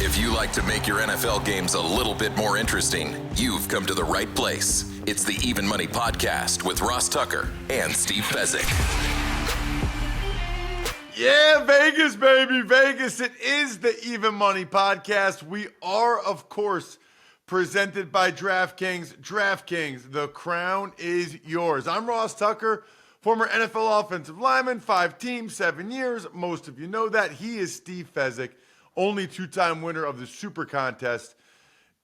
If you like to make your NFL games a little bit more interesting, you've come to the right place. It's the Even Money Podcast with Ross Tucker and Steve Fezzik. Yeah, Vegas, baby, Vegas. It is the Even Money Podcast. We are, of course, presented by DraftKings. DraftKings, the crown is yours. I'm Ross Tucker, former NFL offensive lineman, 5 teams, 7 years. Most of you know that. He is Steve Fezzik, only 2-time winner of the Super Contest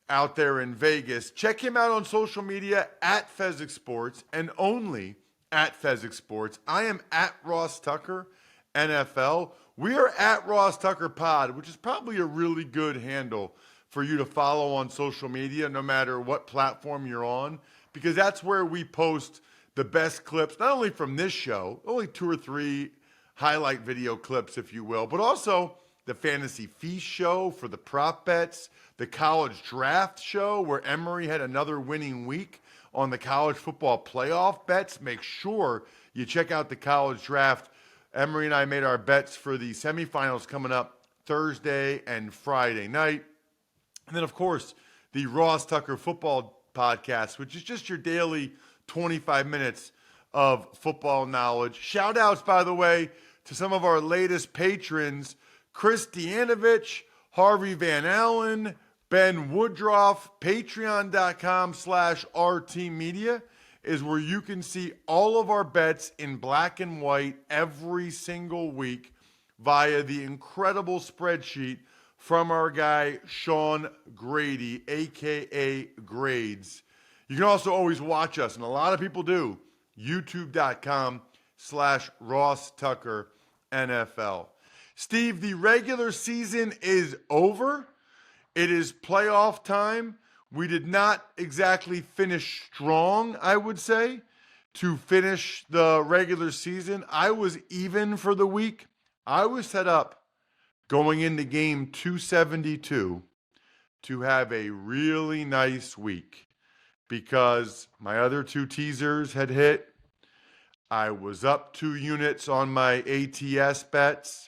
out there in Vegas. Check him out on social media at Fezzik Sports and only at Fezzik Sports. I am at Ross Tucker NFL. We are at Ross Tucker Pod, which is probably a really good handle for you to follow on social media, no matter what platform you're on, because that's where we post the best clips, not only from this show, only 2 or 3 highlight video clips, if you will, but also the Fantasy Feast show for the prop bets, the college draft show where Emory had another winning week on the college football playoff bets. Make sure you check out the college draft. Emory and I made our bets for the semifinals coming up Thursday and Friday night. And then, of course, the Ross Tucker Football Podcast, which is just your daily 25 minutes of football knowledge. Shout outs, by the way, to some of our latest patrons, Chris Dianovich, Harvey Van Allen, Ben Woodruff. Patreon.com/RTmedia is where you can see all of our bets in black and white every single week via the incredible spreadsheet from our guy, Sean Grady, a.k.a. Grades. You can also always watch us, and a lot of people do, youtube.com/Ross Tucker NFL. Steve, the regular season is over. It is playoff time. We did not exactly finish strong, I would say, to finish the regular season. I was even for the week. I was set up going into game 272 to have a really nice week because my other 2 teasers had hit. I was up 2 units on my ATS bets.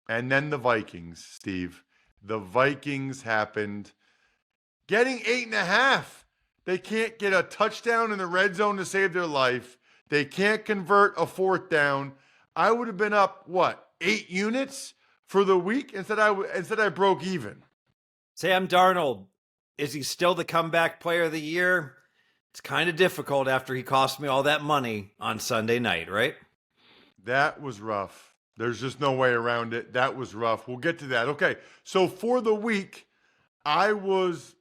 And then the Vikings, Steve. The Vikings happened. Getting 8.5. They can't get a touchdown in the red zone to save their life. They can't convert a 4th down. I would have been up, 8 units for the week? Instead I broke even. Sam Darnold, is he still the comeback player of the year? It's kind of difficult after he cost me all that money on Sunday night, right? That was rough. There's just no way around it. That was rough. We'll get to that. Okay, so for the week, I was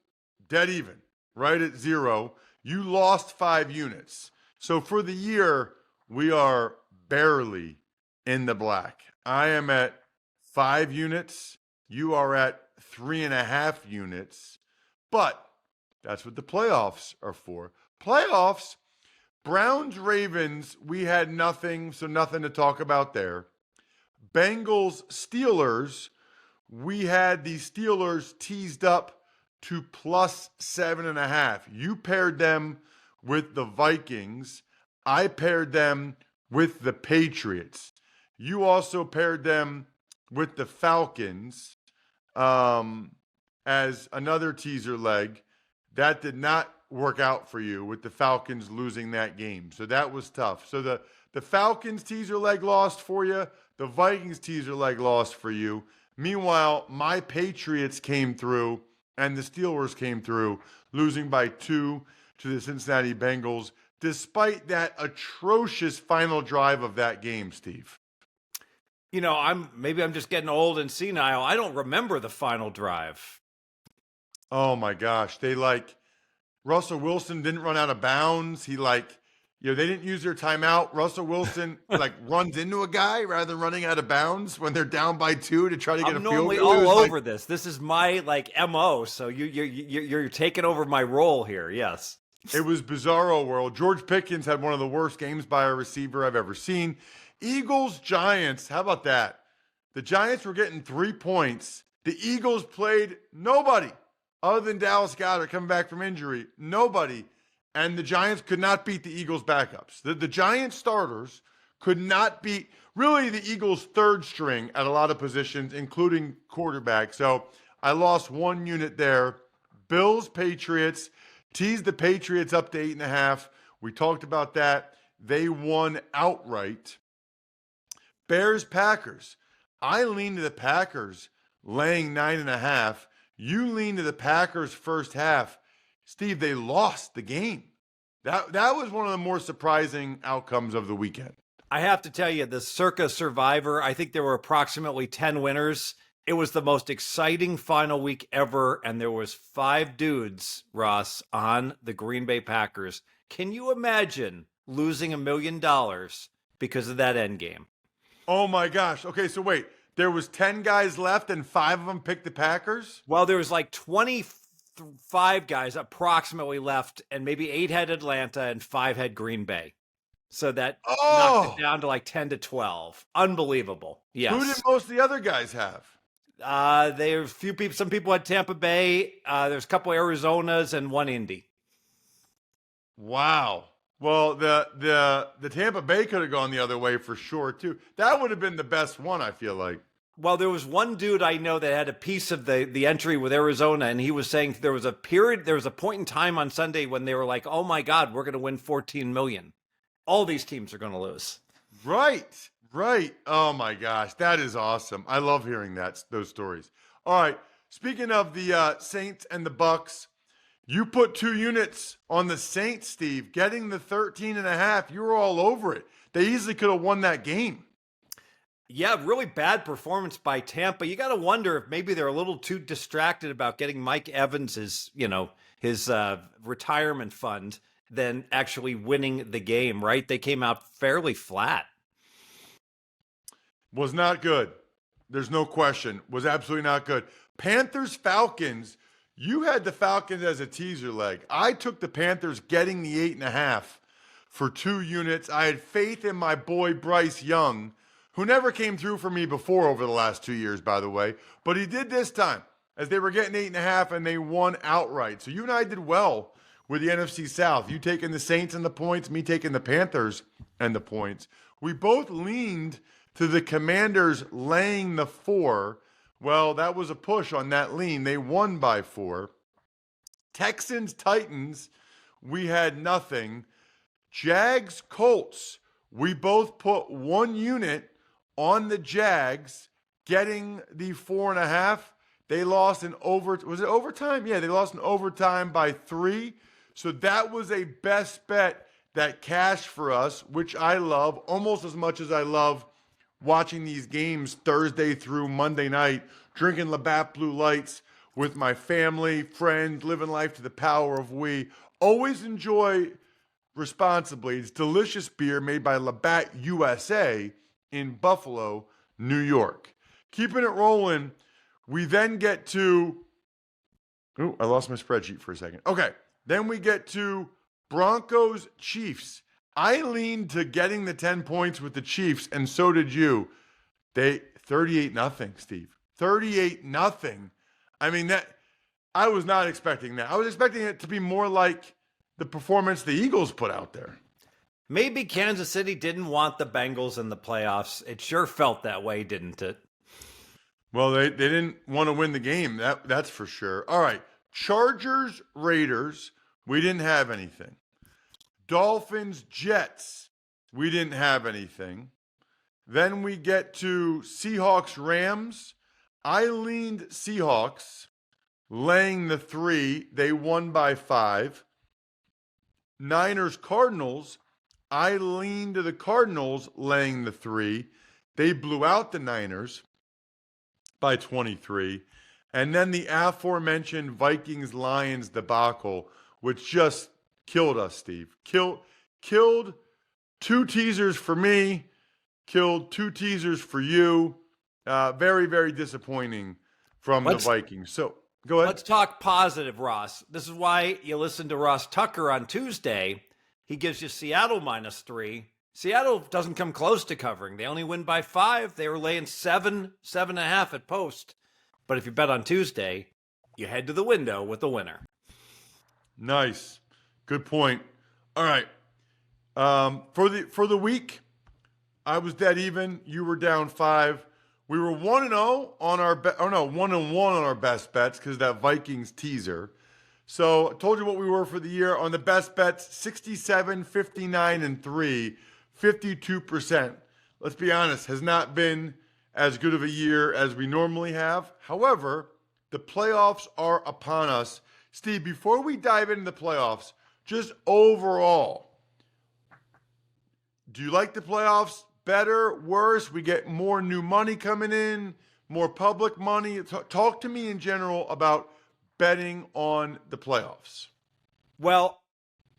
dead even, right at 0. You lost 5 units. So for the year, we are barely in the black. I am at 5 units. You are at 3.5 units. But that's what the playoffs are for. Playoffs, Browns-Ravens, we had nothing, so nothing to talk about there. Bengals-Steelers, we had the Steelers teased up to plus 7.5. You paired them with the Vikings. I paired them with the Patriots. You also paired them with the Falcons as another teaser leg. That did not work out for you with the Falcons losing that game. So that was tough. So the Falcons teaser leg lost for you. The Vikings teaser leg lost for you. Meanwhile, my Patriots came through and the Steelers came through, losing by 2 to the Cincinnati Bengals, despite that atrocious final drive of that game, Steve. You know, I'm just getting old and senile. I don't remember the final drive. Oh my gosh. Russell Wilson didn't run out of bounds. They didn't use their timeout. Russell Wilson runs into a guy rather than running out of bounds when they're down by 2 to try to get a field goal. I'm normally all over this. This is my MO. So you're taking over my role here. Yes. It was bizarro world. George Pickens had one of the worst games by a receiver I've ever seen. Eagles, Giants. How about that? The Giants were getting 3 points. The Eagles played nobody other than Dallas Goedert coming back from injury. Nobody. And the Giants could not beat the Eagles' backups. The Giants starters could not beat really the Eagles' third string at a lot of positions, including quarterback. So I lost 1 unit there. Bills, Patriots. Teased the Patriots up to 8.5. We talked about that. They won outright. Bears, Packers. I lean to the Packers laying 9.5. You lean to the Packers first half. Steve, they lost the game. That was one of the more surprising outcomes of the weekend. I have to tell you, the Circa Survivor, I think there were approximately 10 winners. It was the most exciting final week ever, and there was 5 dudes, Ross, on the Green Bay Packers. Can you imagine losing $1 million because of that end game? Oh my gosh. Okay, so wait. There was 10 guys left and 5 of them picked the Packers? Well, there was like 25 guys approximately left, and maybe 8 had Atlanta and 5 had Green Bay. So that knocked it down to like 10 to 12. Unbelievable. Yes. Who did most of the other guys have? There's a few people. Some people had Tampa Bay. There's a couple Arizonas and 1 Indy. Wow. Well, the Tampa Bay could have gone the other way for sure too. That would have been the best one, I feel like. Well, there was one dude I know that had a piece of the entry with Arizona, and he was saying there was a point in time on Sunday when they were like, "Oh my God, we're going to win 14 million. All these teams are going to lose." Right. Oh my gosh, that is awesome. I love hearing those stories. All right. Speaking of the Saints and the Bucks, you put 2 units on the Saints, Steve, getting the 13.5. You were all over it. They easily could have won that game. Yeah, really bad performance by Tampa. You got to wonder if maybe they're a little too distracted about getting Mike Evans his retirement fund than actually winning the game, right? They came out fairly flat. Was not good. There's no question. Was absolutely not good. Panthers, Falcons. You had the Falcons as a teaser leg. I took the Panthers getting the 8.5 for 2 units. I had faith in my boy Bryce Young, who never came through for me before over the last 2 years, by the way. But he did this time, as they were getting 8.5 and they won outright. So you and I did well with the NFC South. You taking the Saints and the points, me taking the Panthers and the points. We both leaned to the Commanders laying the 4. Well, that was a push on that lean. They won by 4. Texans, Titans, we had nothing. Jags, Colts, we both put 1 unit on the Jags, getting the 4.5. They lost in was it overtime? Yeah, they lost in overtime by 3. So that was a best bet that cashed for us, which I love almost as much as I love watching these games Thursday through Monday night, drinking Labatt Blue Lights with my family, friends, living life to the power of we. Always enjoy responsibly. It's delicious beer made by Labatt USA in Buffalo, New York. Keeping it rolling, we then get to... Oh, I lost my spreadsheet for a second. Okay, then we get to Broncos, Chiefs. I leaned to getting the 10 points with the Chiefs, and so did you. They 38-0, Steve. 38-0. I mean, I was not expecting that. I was expecting it to be more like the performance the Eagles put out there. Maybe Kansas City didn't want the Bengals in the playoffs. It sure felt that way, didn't it? Well, they didn't want to win the game. That's for sure. All right. Chargers, Raiders. We didn't have anything. Dolphins, Jets. We didn't have anything. Then we get to Seahawks, Rams. I leaned Seahawks, laying the 3. They won by 5. Niners, Cardinals. I leaned to the Cardinals, laying the 3. They blew out the Niners by 23. And then the aforementioned Vikings, Lions debacle, which just killed us, Steve. Killed 2 teasers for me. Killed 2 teasers for you. Very, very disappointing from the Vikings. So go ahead. Let's talk positive, Ross. This is why you listen to Ross Tucker on Tuesday. He gives you Seattle -3. Seattle doesn't come close to covering. They only win by 5. They were laying 7.5 at post. But if you bet on Tuesday, you head to the window with the winner. Nice. Good point. All right. For the week, I was dead even. You were down 5. We were 1-0 on our 1-1 on our best bets because that Vikings teaser. So I told you what we were for the year on the best bets: 67, 59, and 3, 52%. Let's be honest, has not been as good of a year as we normally have. However, the playoffs are upon us. Steve, before we dive into the playoffs, just overall, do you like the playoffs? Better, worse? We get more new money coming in, more public money. Talk to me in general about betting on the playoffs. Well,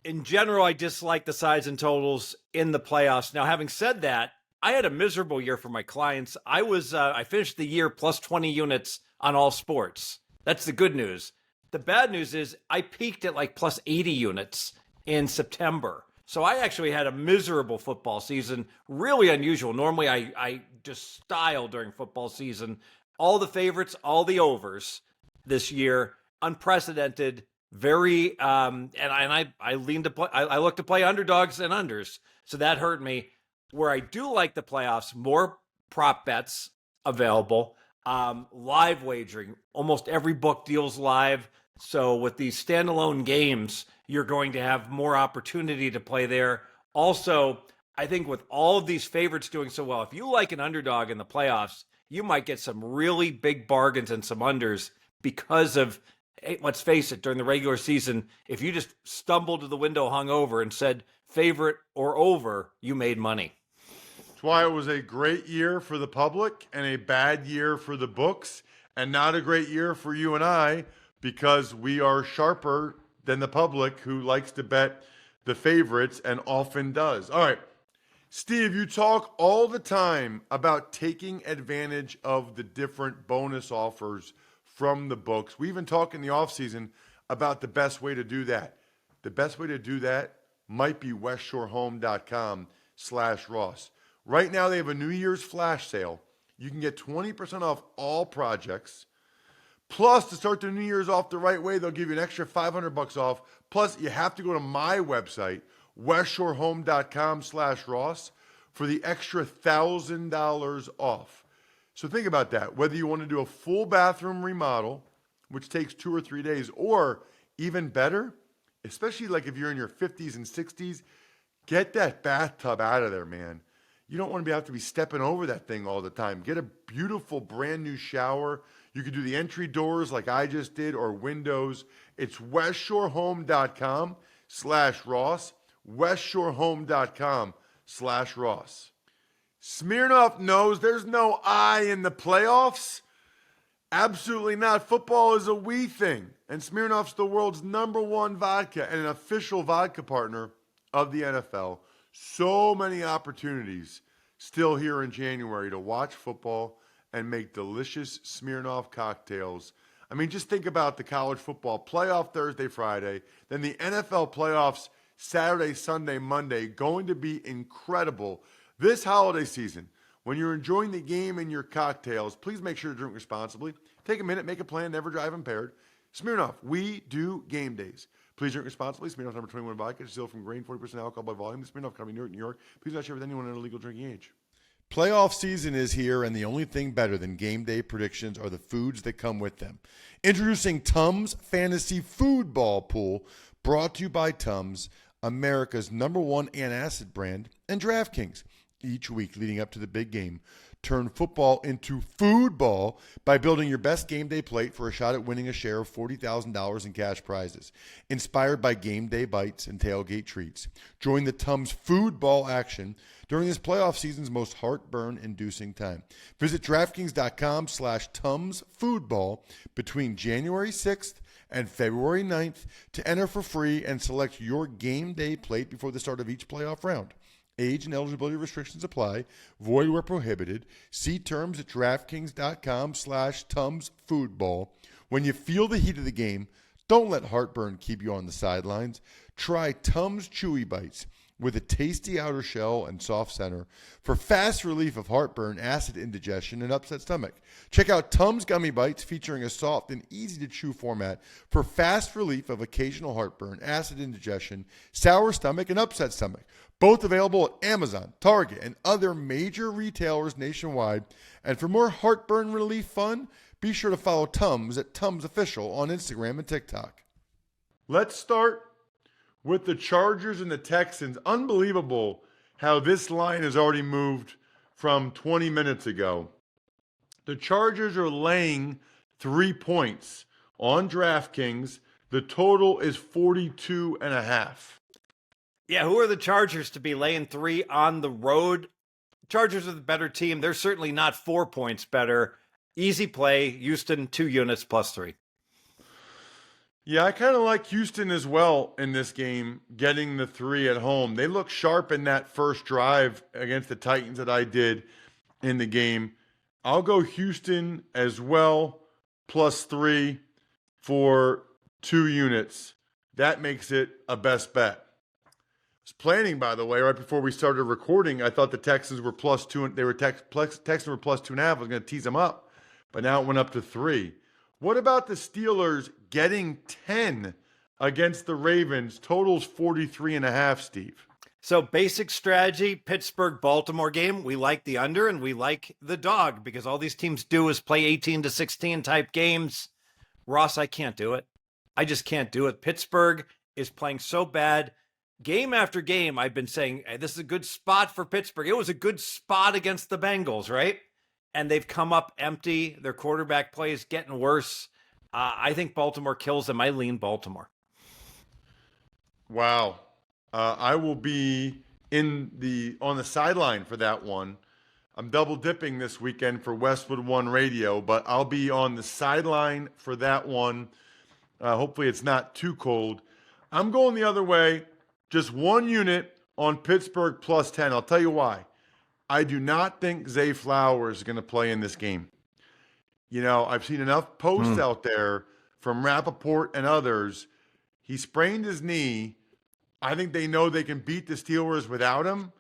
in general, I dislike the sides and totals in the playoffs. Now, having said that, I had a miserable year for my clients. I finished the year plus 20 units on all sports. That's the good news. The bad news is I peaked at like plus 80 units in September. So I actually had a miserable football season, really unusual. Normally I just style during football season. All the favorites, all the overs this year, unprecedented, very, and I leaned to play, I looked to play underdogs and unders. So that hurt me. Where I do like the playoffs, more prop bets available, live wagering. Almost every book deals live. So with these standalone games, you're going to have more opportunity to play there. Also, I think with all of these favorites doing so well, if you like an underdog in the playoffs, you might get some really big bargains and some unders because of, hey, let's face it, during the regular season, if you just stumbled to the window hungover and said favorite or over, you made money. That's why it was a great year for the public and a bad year for the books, and not a great year for you and I, because we are sharper than the public, who likes to bet the favorites and often does. All right, Steve, you talk all the time about taking advantage of the different bonus offers from the books. We even talk in the offseason about the best way to do that. The best way to do that might be westshorehome.com/Ross. Right now, they have a New Year's flash sale. You can get 20% off all projects. Plus, to start the New Year's off the right way, they'll give you an extra $500 off. Plus, you have to go to my website, westshorehome.com/Ross, for the extra $1,000 off. So think about that. Whether you want to do a full bathroom remodel, which takes 2 or 3 days, or even better, especially like if you're in your 50s and 60s, get that bathtub out of there, man. You don't want to have to be stepping over that thing all the time. Get a beautiful brand new shower. You could do the entry doors like I just did, or windows. It's westshorehome.com/Ross. westshorehome.com/Ross. Smirnoff knows there's no I in the playoffs. Absolutely not. Football is a we thing. And Smirnoff's the world's #1 vodka and an official vodka partner of the NFL. So many opportunities still here in January to watch football and make delicious Smirnoff cocktails. I mean, just think about the college football playoff Thursday, Friday, then the NFL playoffs Saturday, Sunday, Monday, going to be incredible. This holiday season, when you're enjoying the game and your cocktails, please make sure to drink responsibly. Take a minute, make a plan, never drive impaired. Smirnoff, we do game days. Please drink responsibly. Smirnoff number 21 vodka, distilled from grain, 40% alcohol by volume. The Smirnoff Company, Newark, New York. Please not share with anyone under legal drinking age. Playoff season is here, and the only thing better than game day predictions are the foods that come with them. Introducing Tums Fantasy Foodball Pool, brought to you by Tums, America's #1 antacid brand, and DraftKings. Each week leading up to the big game, turn football into foodball by building your best game day plate for a shot at winning a share of $40,000 in cash prizes. Inspired by game day bites and tailgate treats. Join the Tums foodball action during this playoff season's most heartburn-inducing time. Visit DraftKings.com/Tums foodball between January 6th and February 9th to enter for free and select your game day plate before the start of each playoff round. Age and eligibility restrictions apply. Void where prohibited. See terms at DraftKings.com/Tums foodball. When you feel the heat of the game, don't let heartburn keep you on the sidelines. Try Tums Chewy Bites with a tasty outer shell and soft center for fast relief of heartburn, acid indigestion, and upset stomach. Check out Tums Gummy Bites featuring a soft and easy-to-chew format for fast relief of occasional heartburn, acid indigestion, sour stomach, and upset stomach. Both available at Amazon, Target, and other major retailers nationwide. And for more heartburn relief fun, be sure to follow Tums at Tums Official on Instagram and TikTok. Let's start with the Chargers and the Texans. Unbelievable how this line has already moved from 20 minutes ago. The Chargers are laying 3 points on DraftKings. The total is 42.5. Yeah, who are the Chargers to be laying 3 on the road? Chargers are the better team. They're certainly not 4 points better. Easy play. Houston, 2 units plus 3. Yeah, I kind of like Houston as well in this game, getting the 3 at home. They look sharp in that first drive against the Titans that I did in the game. I'll go Houston as well, plus 3 for 2 units. That makes it a best bet. I was planning, by the way, right before we started recording, I thought the Texans were plus 2. Texans were plus 2.5. I was going to tease them up, but now it went up to 3. What about the Steelers getting 10 against the Ravens? Totals 43.5, Steve. So basic strategy, Pittsburgh-Baltimore game. We like the under and we like the dog because all these teams do is play 18-16 type games. Ross, I can't do it. I just can't do it. Pittsburgh is playing so bad. Game after game, I've been saying, hey, this is a good spot for Pittsburgh. It was a good spot against the Bengals, right? And they've come up empty. Their quarterback play is getting worse. I think Baltimore kills them. I lean Baltimore. Wow. I will be on the sideline for that one. I'm double dipping this weekend for Westwood One Radio, but I'll be on the sideline for that one. Hopefully it's not too cold. I'm going the other way. Just 1 unit on Pittsburgh plus 10. I'll tell you why. I do not think Zay Flowers is going to play in this game. You know, I've seen enough posts out there from Rappaport and others. He sprained his knee. I think they know they can beat the Steelers without him,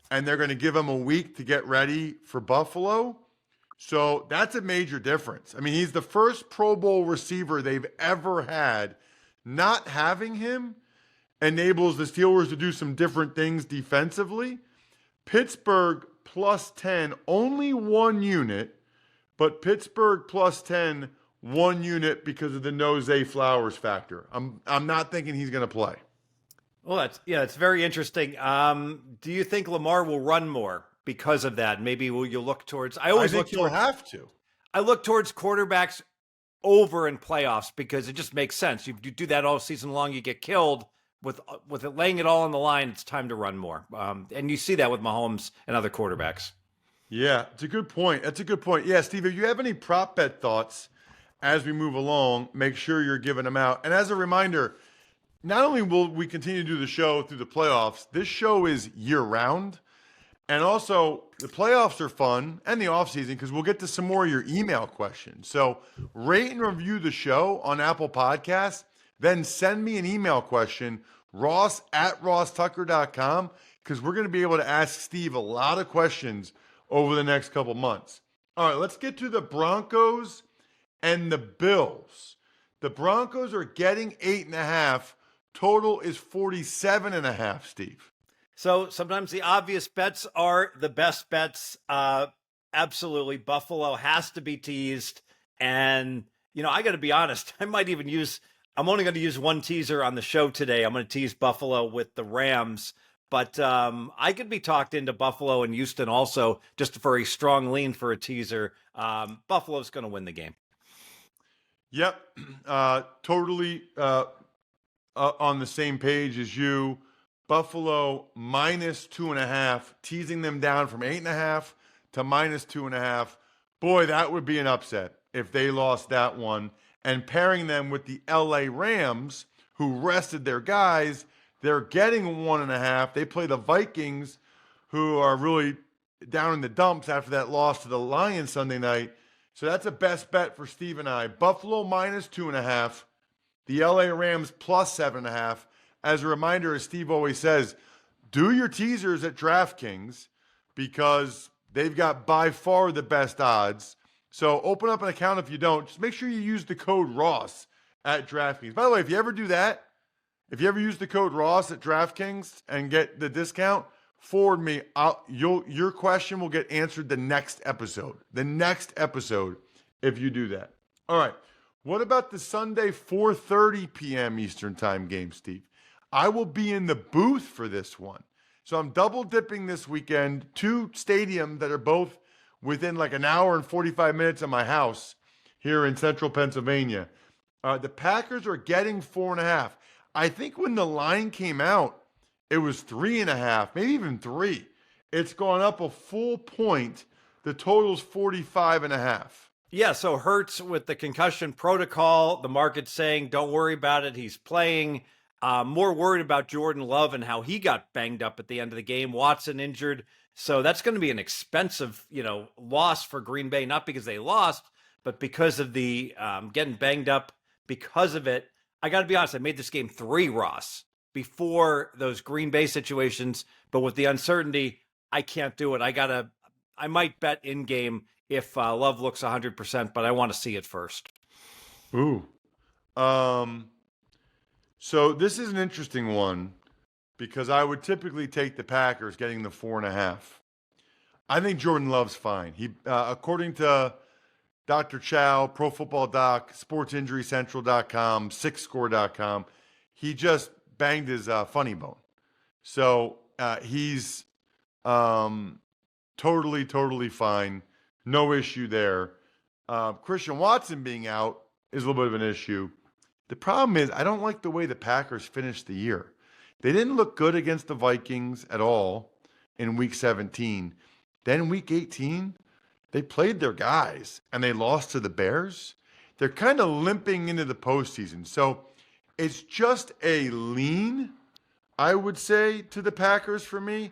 and they're going to give him a week to get ready for Buffalo. So that's a major difference. I mean, he's the first Pro Bowl receiver they've ever had. Not having him enables the Steelers to do some different things defensively. Pittsburgh plus 10, only 1 unit, but Pittsburgh plus 10, 1 unit because of the no Zay Flowers factor. I'm not thinking he's going to play. Well, it's very interesting. Do you think Lamar will run more because of that? Maybe will you look towards? I think he'll have to. I look towards quarterbacks over in playoffs because it just makes sense. You do that all season long, you get killed. With it laying it all on the line, it's time to run more. And you see that with Mahomes and other quarterbacks. Yeah, it's a good point. That's a good point. Yeah, Steve, if you have any prop bet thoughts as we move along, make sure you're giving them out. And as a reminder, not only will we continue to do the show through the playoffs, this show is year-round. And also, the playoffs are fun and the offseason because we'll get to some more of your email questions. So rate and review the show on Apple Podcasts. Then send me an email question, ross@rosstucker.com, because we're going to be able to ask Steve a lot of questions over the next couple months. All right, let's get to the Broncos and the Bills. The Broncos are getting 8.5. Total is 47.5, Steve. So sometimes the obvious bets are the best bets. Absolutely. Buffalo has to be teased. And, you know, I got to be honest, I'm only going to use one teaser on the show today. I'm going to tease Buffalo with the Rams. But I could be talked into Buffalo and Houston also just for a strong lean for a teaser. Buffalo's going to win the game. Yep. Totally on the same page as you. Buffalo minus 2.5, teasing them down from 8.5 to minus 2.5. Boy, that would be an upset if they lost that one. And pairing them with the LA Rams, who rested their guys, they're getting 1.5. They play the Vikings, who are really down in the dumps after that loss to the Lions Sunday night. So that's a best bet for Steve and I. Buffalo minus 2.5. The LA Rams plus 7.5. As a reminder, as Steve always says, do your teasers at DraftKings because they've got by far the best odds. So open up an account if you don't. Just make sure you use the code Ross at DraftKings. By the way, if you ever do that, if you ever use the code Ross at DraftKings and get the discount, forward me. Your question will get answered the next episode. The next episode, if you do that. All right. What about the Sunday 4:30 p.m. Eastern Time game, Steve? I will be in the booth for this one. So I'm double dipping this weekend. Two stadiums that are both within like an hour and 45 minutes of my house here in central Pennsylvania. The Packers are getting 4.5. I think when the line came out, it was 3.5, maybe even 3. It's gone up a full point. The total's 45.5. Yeah, so Hurts with the concussion protocol, the market's saying, don't worry about it. He's playing. More worried about Jordan Love and how he got banged up at the end of the game. Watson injured. So that's going to be an expensive, loss for Green Bay, not because they lost, but because of the getting banged up because of it. I got to be honest, I made this game 3, Ross, before those Green Bay situations. But with the uncertainty, I can't do it. I might bet in game if Love looks 100%, but I want to see it first. Ooh. So this is an interesting one because I would typically take the Packers getting the 4.5. I think Jordan Love's fine. He, according to Dr. Chow, Pro Football Doc, SportsInjuryCentral.com, SixScore.com, he just banged his funny bone. So he's totally fine. No issue there. Christian Watson being out is a little bit of an issue. The problem is I don't like the way the Packers finished the year. They didn't look good against the Vikings at all in Week 17. Then Week 18, they played their guys and they lost to the Bears. They're kind of limping into the postseason. So it's just a lean, I would say, to the Packers for me.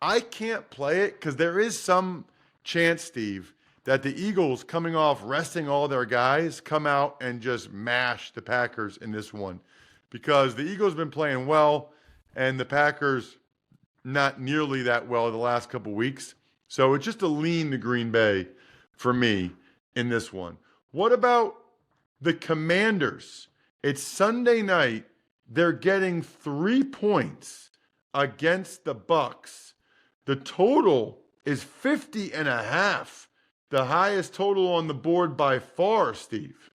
I can't play it because there is some chance, Steve, that the Eagles, coming off resting all their guys, come out and just mash the Packers in this one. Because the Eagles have been playing well, and the Packers not nearly that well the last couple weeks. So it's just a lean to Green Bay for me in this one. What about the Commanders? It's Sunday night. They're getting 3 points against the Bucs. The total is 50.5. The highest total on the board by far, Steve.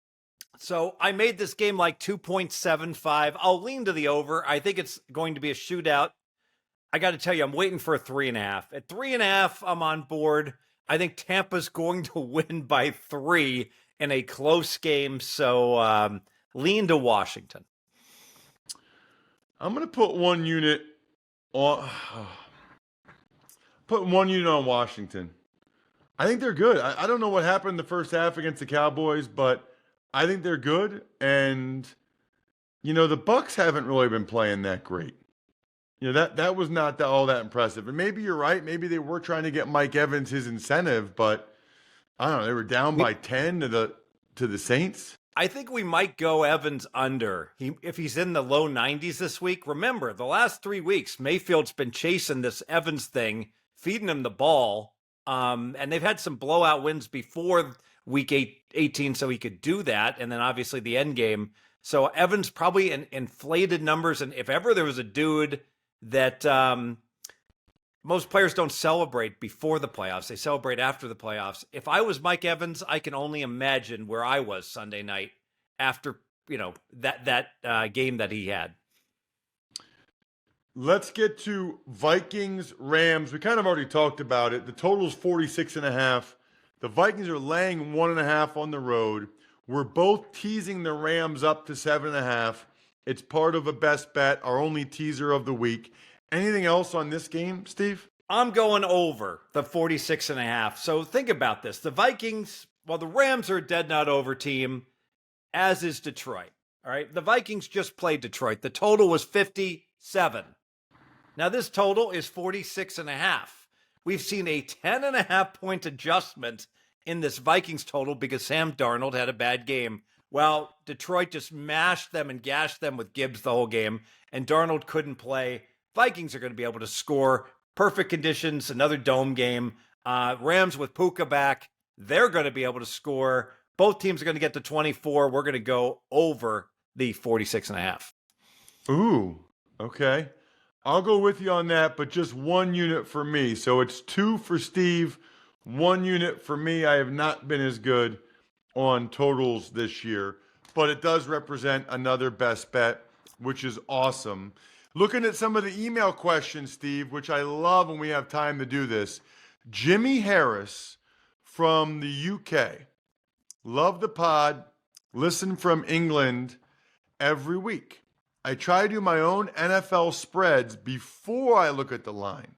So I made this game like 2.75. I'll lean to the over. I think it's going to be a shootout. I got to tell you, I'm waiting for a 3.5. At 3.5, I'm on board. I think Tampa's going to win by 3 in a close game. So lean to Washington. I'm going to put 1 unit on. Put 1 unit on Washington. I think they're good. I don't know what happened in the first half against the Cowboys, but I think they're good. And, the Bucs haven't really been playing that great. That was not all that impressive. And maybe you're right. Maybe they were trying to get Mike Evans his incentive, but I don't know. They were down by 10 to the Saints. I think we might go Evans under. If he's in the low 90s this week. Remember, the last 3 weeks, Mayfield's been chasing this Evans thing, feeding him the ball. And they've had some blowout wins before week 18, so he could do that. And then obviously the end game. So Evans probably inflated numbers. And if ever there was a dude that most players don't celebrate before the playoffs, they celebrate after the playoffs. If I was Mike Evans, I can only imagine where I was Sunday night after, that game that he had. Let's get to Vikings, Rams. We kind of already talked about it. The total is 46.5. The Vikings are laying 1.5 on the road. We're both teasing the Rams up to 7.5. It's part of a best bet, our only teaser of the week. Anything else on this game, Steve? I'm going over the 46.5. So think about this. The Vikings, the Rams are a dead not over team, as is Detroit. All right. The Vikings just played Detroit. The total was 57. Now, this total is 46.5. We've seen a 10.5 point adjustment in this Vikings total because Sam Darnold had a bad game. Well, Detroit just mashed them and gashed them with Gibbs the whole game, and Darnold couldn't play. Vikings are going to be able to score. Perfect conditions, another dome game. Rams with Puka back, they're going to be able to score. Both teams are going to get to 24. We're going to go over the 46.5. Ooh, okay. I'll go with you on that, but just 1 unit for me. So it's 2 for Steve, 1 unit for me. I have not been as good on totals this year, but it does represent another best bet, which is awesome. Looking at some of the email questions, Steve, which I love when we have time to do this. Jimmy Harris from the UK. Love the pod. Listen from England every week. I try to do my own NFL spreads before I look at the line,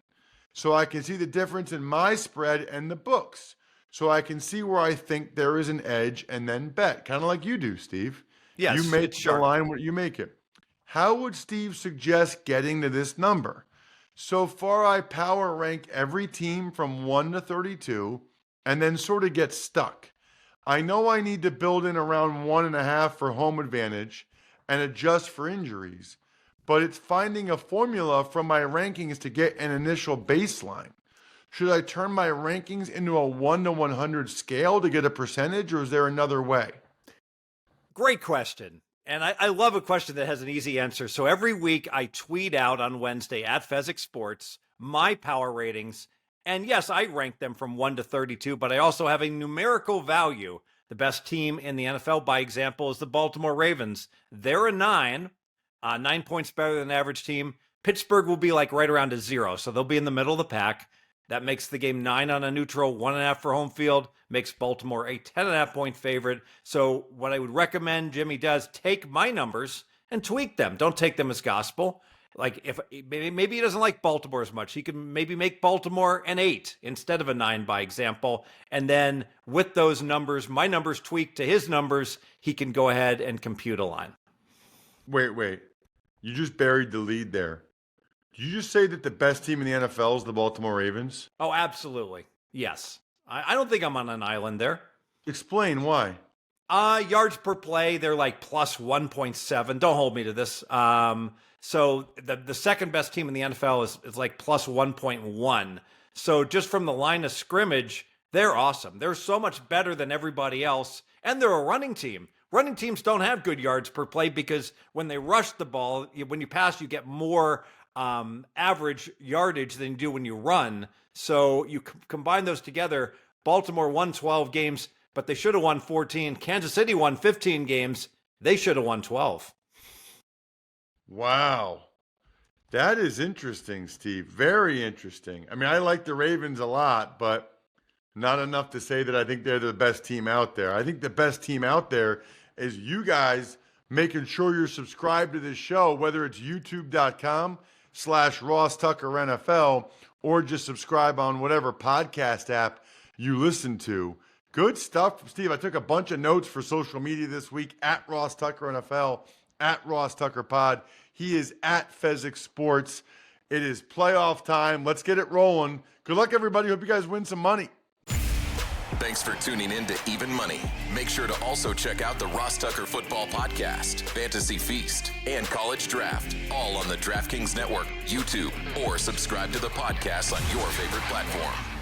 so I can see the difference in my spread and the books, so I can see where I think there is an edge and then bet, kind of like you do, Steve. Yes, you make it's the sharp. line where you make it. How would Steve suggest getting to this number? So far, I power rank every team from 1 to 32 and then sort of get stuck. I know I need to build in around 1.5 for home advantage and adjust for injuries, but it's finding a formula from my rankings to get an initial baseline. Should I turn my rankings into a 1 to 100 scale to get a percentage, or is there another way? Great question. And I love a question that has an easy answer. So every week I tweet out on Wednesday at Fezzik Sports my power ratings. And yes, I rank them from 1 to 32, but I also have a numerical value. The best team in the NFL, by example, is the Baltimore Ravens. They're a 9, 9 points better than the average team. Pittsburgh will be like right around a 0, so they'll be in the middle of the pack. That makes the game 9 on a neutral, 1.5 for home field, makes Baltimore a 10.5 point favorite. So what I would recommend Jimmy does, take my numbers and tweak them. Don't take them as gospel. Like if maybe he doesn't like Baltimore as much, he can maybe make Baltimore an 8 instead of a 9, by example. And then with those numbers, my numbers tweaked to his numbers, he can go ahead and compute a line. Wait. You just buried the lead there. Did you just say that the best team in the NFL is the Baltimore Ravens? Oh, absolutely. Yes. I don't think I'm on an island there. Explain why. Yards per play, they're like plus 1.7. Don't hold me to this. So the second best team in the NFL is like plus 1.1. So just from the line of scrimmage, they're awesome. They're so much better than everybody else. And they're a running team. Running teams don't have good yards per play because when they rush the ball, when you pass, you get more average yardage than you do when you run. So you combine those together. Baltimore won 12 games, but they should have won 14. Kansas City won 15 games. They should have won 12. Wow. That is interesting, Steve. Very interesting. I mean, I like the Ravens a lot, but not enough to say that I think they're the best team out there. I think the best team out there is you guys making sure you're subscribed to this show, whether it's youtube.com/Ross Tucker NFL or just subscribe on whatever podcast app you listen to. Good stuff from Steve. I took a bunch of notes for social media this week at Ross Tucker NFL, at Ross Tucker Pod. He is at Fezzik Sports. It is playoff time. Let's get it rolling. Good luck, everybody. Hope you guys win some money. Thanks for tuning in to Even Money. Make sure to also check out the Ross Tucker Football Podcast, Fantasy Feast, and College Draft, all on the DraftKings Network, YouTube, or subscribe to the podcast on your favorite platform.